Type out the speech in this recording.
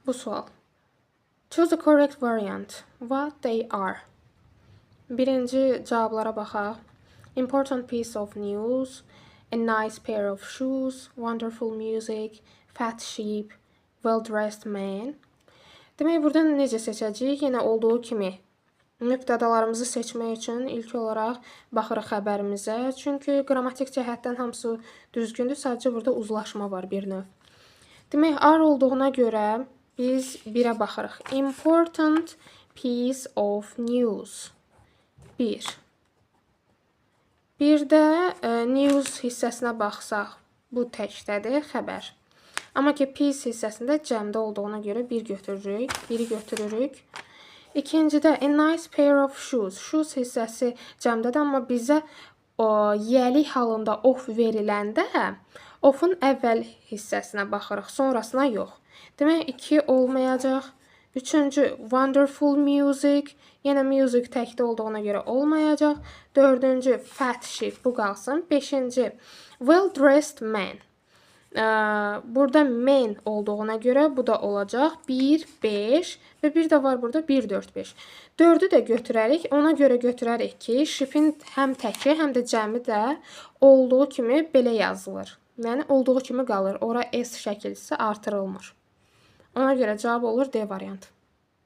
Bu sual. Choose the correct variant. What they are. Birinci cavablara baxaq. Important piece of news, a nice pair of shoes, wonderful music, fat sheep, well-dressed man. Demək, burada necə seçəcəyik? Yenə olduğu kimi nöqtədalarımızı seçmək üçün ilk olaraq baxırıq xəbərimizə. Çünki qrammatik cəhətdən hamısı düzgündür. Sadəcə burada uzlaşma var bir növ. Demək, are olduğuna görə biz 1-ə baxırıq. Important piece of news. 1. Bir də news hissəsinə baxsaq, bu təkdədir, xəbər. Amma ki, piece hissəsində cəmdə olduğuna görə 1 götürürük. 1-i götürürük. İkincidə, a nice pair of shoes. Shoes hissəsi cəmdədir, amma bizə yəlik halında of veriləndə ofun əvvəl hissəsinə baxırıq, sonrasına yox. Demək, 2 olmayacaq. Üçüncü, wonderful music. Yenə music təkdə olduğuna görə olmayacaq. Dördüncü, fat sheep. Bu qalsın. Beşinci, well-dressed man. Burada man olduğuna görə bu da olacaq. 1, 5 və bir də var burada 1, 4, 5. 4-ü də götürərik. Ona görə götürərik ki, sheep'in həm təki, həm də cəmi də olduğu kimi belə yazılır. Yəni, olduğu kimi qalır. Ora S şəkilsi artırılmır. Ona görə cavab olur D variantı.